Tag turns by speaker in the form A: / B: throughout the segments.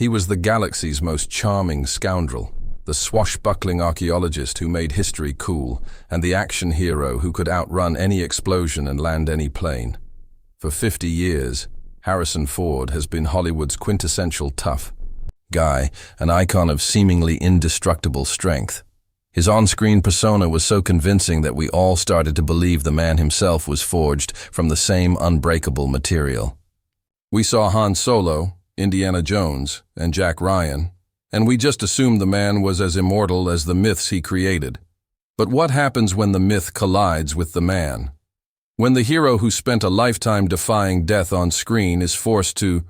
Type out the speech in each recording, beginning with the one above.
A: He was the galaxy's most charming scoundrel, the swashbuckling archaeologist who made history cool, and the action hero who could outrun any explosion and land any plane. For 50 years, Harrison Ford has been Hollywood's quintessential tough guy, an icon of seemingly indestructible strength. His on-screen persona was so convincing that we all started to believe the man himself was forged from the same unbreakable material. We saw Han Solo, Indiana Jones, and Jack Ryan, and we just assumed the man was as immortal as the myths he created. But what happens when the myth collides with the man? When the hero who spent a lifetime defying death on screen is forced to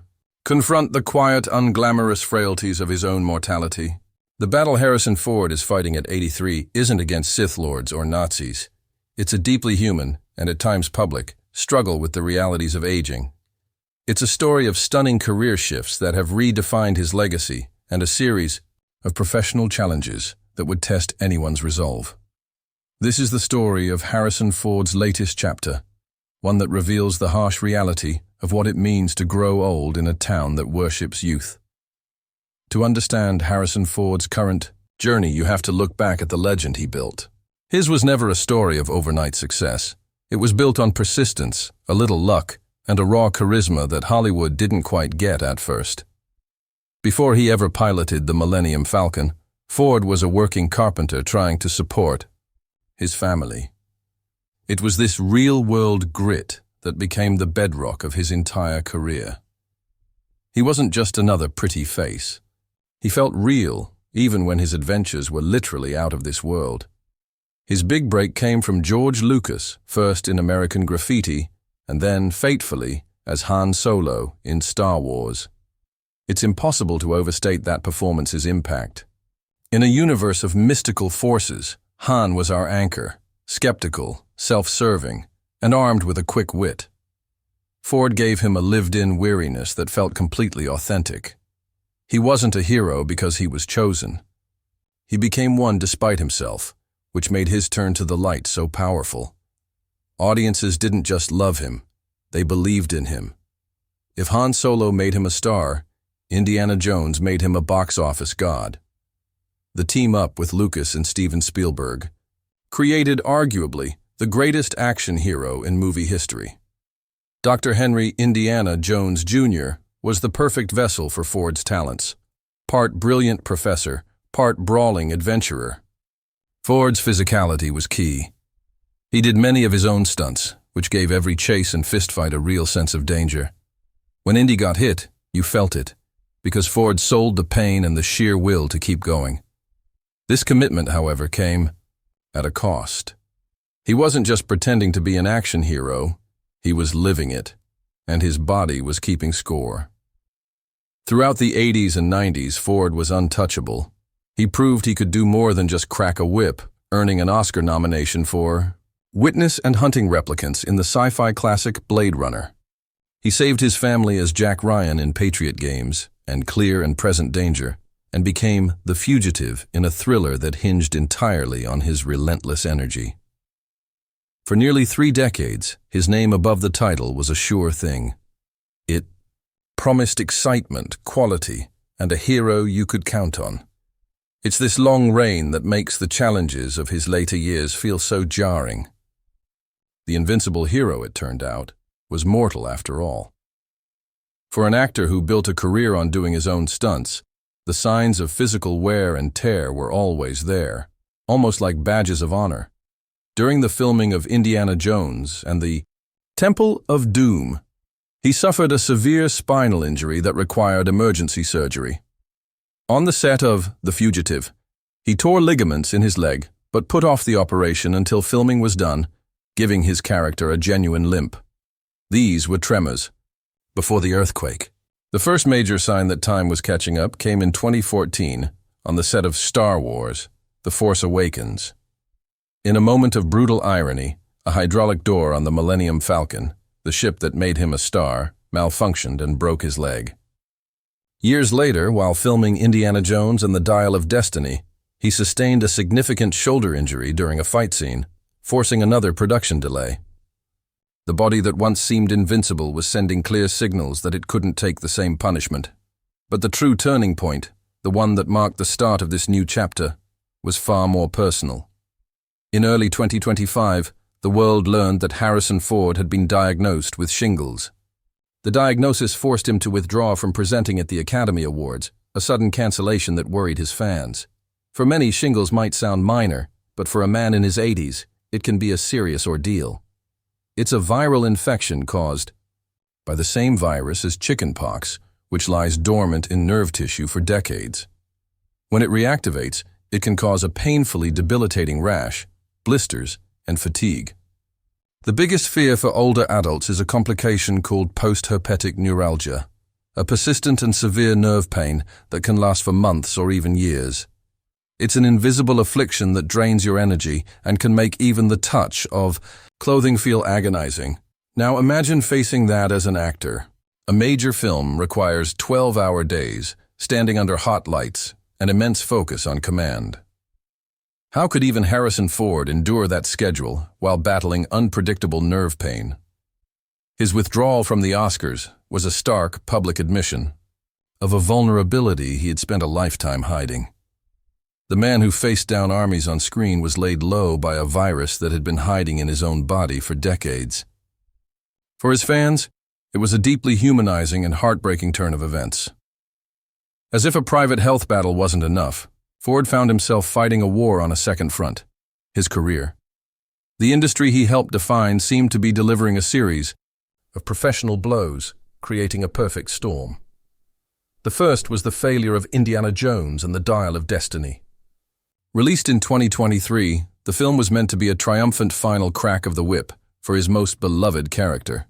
A: confront the quiet, unglamorous frailties of his own mortality? The battle Harrison Ford is fighting at 83 isn't against Sith Lords or Nazis. It's a deeply human, and at times public, struggle with the realities of aging. It's a story of stunning career shifts that have redefined his legacy, and a series of professional challenges that would test anyone's resolve. This is the story of Harrison Ford's latest chapter, one that reveals the harsh reality of what it means to grow old in a town that worships youth. To understand Harrison Ford's current journey, you have to look back at the legend he built. His was never a story of overnight success. It was built on persistence, a little luck, and a raw charisma that Hollywood didn't quite get at first. Before he ever piloted the Millennium Falcon, Ford was a working carpenter trying to support his family. It was this real-world grit that became the bedrock of his entire career. He wasn't just another pretty face. He felt real, even when his adventures were literally out of this world. His big break came from George Lucas, first in American Graffiti, and then, fatefully, as Han Solo in Star Wars. It's impossible to overstate that performance's impact. In a universe of mystical forces, Han was our anchor, skeptical, self-serving, and armed with a quick wit. Ford gave him a lived-in weariness that felt completely authentic. He wasn't a hero because he was chosen. He became one despite himself, which made his turn to the light so powerful. Audiences didn't just love him, they believed in him. If Han Solo made him a star, Indiana Jones made him a box office god. The team-up with Lucas and Steven Spielberg created, arguably, the greatest action hero in movie history. Dr. Henry Indiana Jones Jr. was the perfect vessel for Ford's talents. Part brilliant professor, part brawling adventurer. Ford's physicality was key. He did many of his own stunts, which gave every chase and fistfight a real sense of danger. When Indy got hit, you felt it, because Ford sold the pain and the sheer will to keep going. This commitment, however, came at a cost. He wasn't just pretending to be an action hero, he was living it, and his body was keeping score. Throughout the 80s and 90s, Ford was untouchable. He proved he could do more than just crack a whip, earning an Oscar nomination for Witness and Hunting Replicants in the sci-fi classic Blade Runner. He saved his family as Jack Ryan in Patriot Games and Clear and Present Danger, and became the fugitive in a thriller that hinged entirely on his relentless energy. For nearly 3 decades, his name above the title was a sure thing. It promised excitement, quality, and a hero you could count on. It's this long reign that makes the challenges of his later years feel so jarring. The invincible hero, it turned out, was mortal after all. For an actor who built a career on doing his own stunts, the signs of physical wear and tear were always there, almost like badges of honor. During the filming of Indiana Jones and the Temple of Doom, he suffered a severe spinal injury that required emergency surgery. On the set of The Fugitive, he tore ligaments in his leg, but put off the operation until filming was done, giving his character a genuine limp. These were tremors before the earthquake. The first major sign that time was catching up came in 2014 on the set of Star Wars, The Force Awakens. In a moment of brutal irony, a hydraulic door on the Millennium Falcon, the ship that made him a star, malfunctioned and broke his leg. Years later, while filming Indiana Jones and the Dial of Destiny, he sustained a significant shoulder injury during a fight scene, forcing another production delay. The body that once seemed invincible was sending clear signals that it couldn't take the same punishment. But the true turning point, the one that marked the start of this new chapter, was far more personal. In early 2025, the world learned that Harrison Ford had been diagnosed with shingles. The diagnosis forced him to withdraw from presenting at the Academy Awards, a sudden cancellation that worried his fans. For many, shingles might sound minor, but for a man in his 80s, it can be a serious ordeal. It's a viral infection caused by the same virus as chickenpox, which lies dormant in nerve tissue for decades. When it reactivates, it can cause a painfully debilitating rash, blisters, and fatigue. The biggest fear for older adults is a complication called postherpetic neuralgia, a persistent and severe nerve pain that can last for months or even years. It's an invisible affliction that drains your energy and can make even the touch of clothing feel agonizing. Now imagine facing that as an actor. A major film requires 12-hour days, standing under hot lights, and immense focus on command. How could even Harrison Ford endure that schedule while battling unpredictable nerve pain? His withdrawal from the Oscars was a stark public admission of a vulnerability he had spent a lifetime hiding. The man who faced down armies on screen was laid low by a virus that had been hiding in his own body for decades. For his fans, it was a deeply humanizing and heartbreaking turn of events. As if a private health battle wasn't enough, Ford found himself fighting a war on a second front, his career. The industry he helped define seemed to be delivering a series of professional blows, creating a perfect storm. The first was the failure of Indiana Jones and the Dial of Destiny. Released in 2023, the film was meant to be a triumphant final crack of the whip for his most beloved character.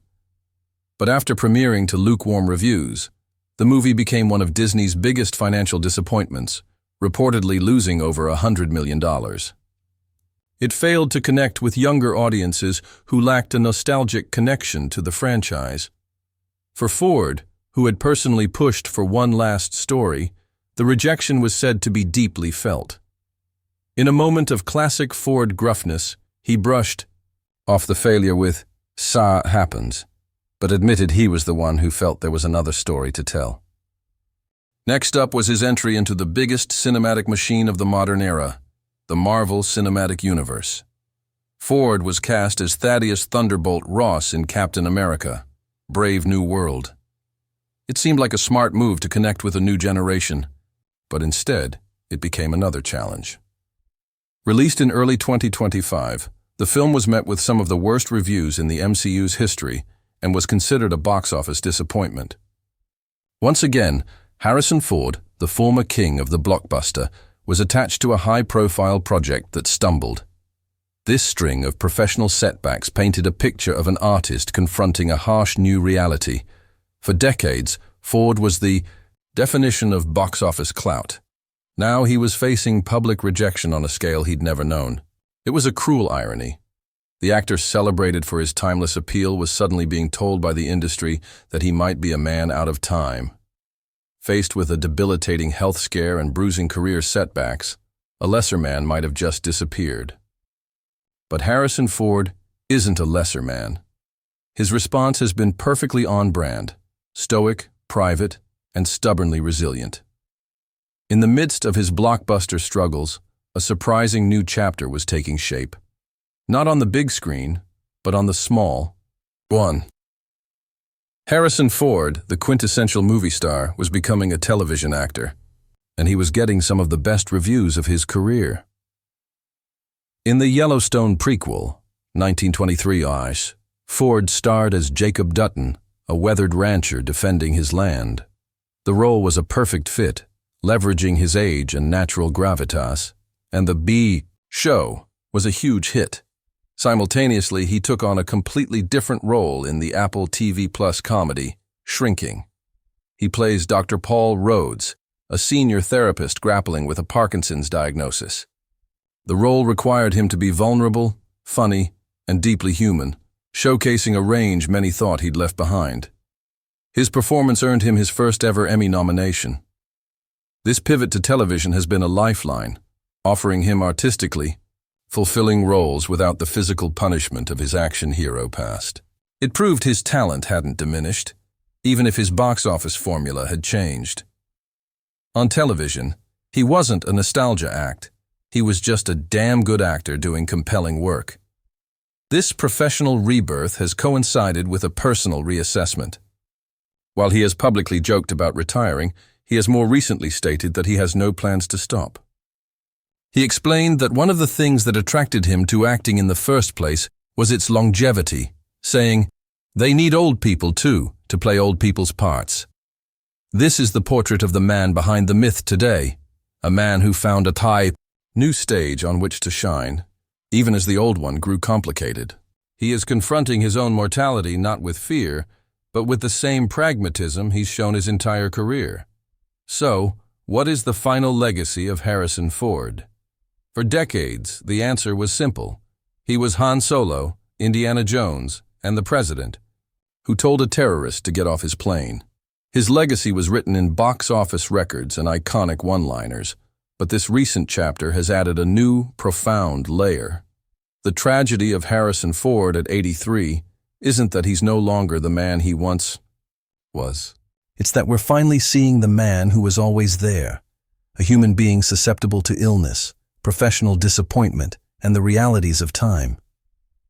A: But after premiering to lukewarm reviews, the movie became one of Disney's biggest financial disappointments, reportedly losing over $100 million. It failed to connect with younger audiences who lacked a nostalgic connection to the franchise. For Ford, who had personally pushed for one last story, the rejection was said to be deeply felt. In a moment of classic Ford gruffness, he brushed off the failure with, "Ça happens," but admitted he was the one who felt there was another story to tell. Next up was his entry into the biggest cinematic machine of the modern era, the Marvel Cinematic Universe. Ford was cast as Thaddeus Thunderbolt Ross in Captain America: Brave New World. It seemed like a smart move to connect with a new generation, but instead, it became another challenge. Released in early 2025, the film was met with some of the worst reviews in the MCU's history and was considered a box office disappointment. Once again, Harrison Ford, the former king of the blockbuster, was attached to a high-profile project that stumbled. This string of professional setbacks painted a picture of an artist confronting a harsh new reality. For decades, Ford was the definition of box office clout. Now he was facing public rejection on a scale he'd never known. It was a cruel irony. The actor celebrated for his timeless appeal was suddenly being told by the industry that he might be a man out of time. Faced with a debilitating health scare and bruising career setbacks, a lesser man might have just disappeared. But Harrison Ford isn't a lesser man. His response has been perfectly on brand, stoic, private, and stubbornly resilient. In the midst of his blockbuster struggles, a surprising new chapter was taking shape. Not on the big screen, but on the small one. Harrison Ford, the quintessential movie star, was becoming a television actor, and he was getting some of the best reviews of his career. In the Yellowstone prequel, 1923-ish, Ford starred as Jacob Dutton, a weathered rancher defending his land. The role was a perfect fit, leveraging his age and natural gravitas, and the show was a huge hit. Simultaneously, he took on a completely different role in the Apple TV Plus comedy, Shrinking. He plays Dr. Paul Rhodes, a senior therapist grappling with a Parkinson's diagnosis. The role required him to be vulnerable, funny, and deeply human, showcasing a range many thought he'd left behind. His performance earned him his first ever Emmy nomination. This pivot to television has been a lifeline, offering him artistically fulfilling roles without the physical punishment of his action hero past. It proved his talent hadn't diminished, even if his box office formula had changed. On television, he wasn't a nostalgia act. He was just a damn good actor doing compelling work. This professional rebirth has coincided with a personal reassessment. While he has publicly joked about retiring, he has more recently stated that he has no plans to stop. He explained that one of the things that attracted him to acting in the first place was its longevity, saying, "They need old people too, to play old people's parts." This is the portrait of the man behind the myth today, a man who found a new stage on which to shine, even as the old one grew complicated. He is confronting his own mortality not with fear, but with the same pragmatism he's shown his entire career. So, what is the final legacy of Harrison Ford? For decades, the answer was simple. He was Han Solo, Indiana Jones, and the President, who told a terrorist to get off his plane. His legacy was written in box office records and iconic one-liners, but this recent chapter has added a new, profound layer. The tragedy of Harrison Ford at 83 isn't that he's no longer the man he once was. It's that we're finally seeing the man who was always there, a human being susceptible to illness, professional disappointment, and the realities of time.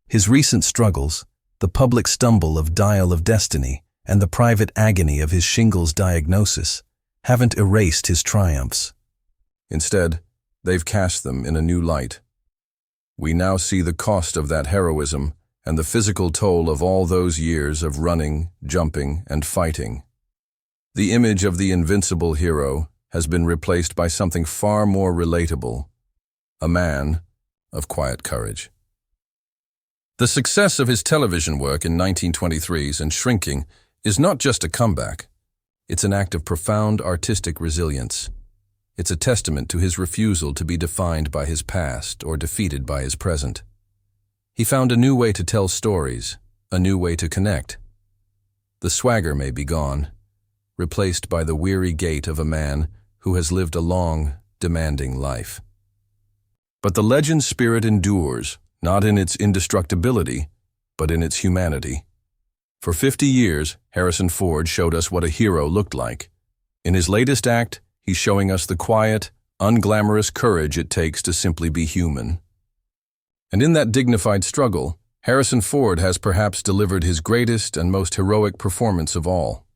A: His recent struggles, the public stumble of Dial of Destiny, and the private agony of his shingles diagnosis, haven't erased his triumphs. Instead, they've cast them in a new light. We now see the cost of that heroism and the physical toll of all those years of running, jumping, and fighting. The image of the invincible hero has been replaced by something far more relatable, a man of quiet courage. The success of his television work in 1923's and Shrinking is not just a comeback. It's an act of profound artistic resilience. It's a testament to his refusal to be defined by his past or defeated by his present. He found a new way to tell stories, a new way to connect. The swagger may be gone, replaced by the weary gait of a man who has lived a long, demanding life. But the legend's spirit endures, not in its indestructibility, but in its humanity. For 50 years, Harrison Ford showed us what a hero looked like. In his latest act, he's showing us the quiet, unglamorous courage it takes to simply be human. And in that dignified struggle, Harrison Ford has perhaps delivered his greatest and most heroic performance of all.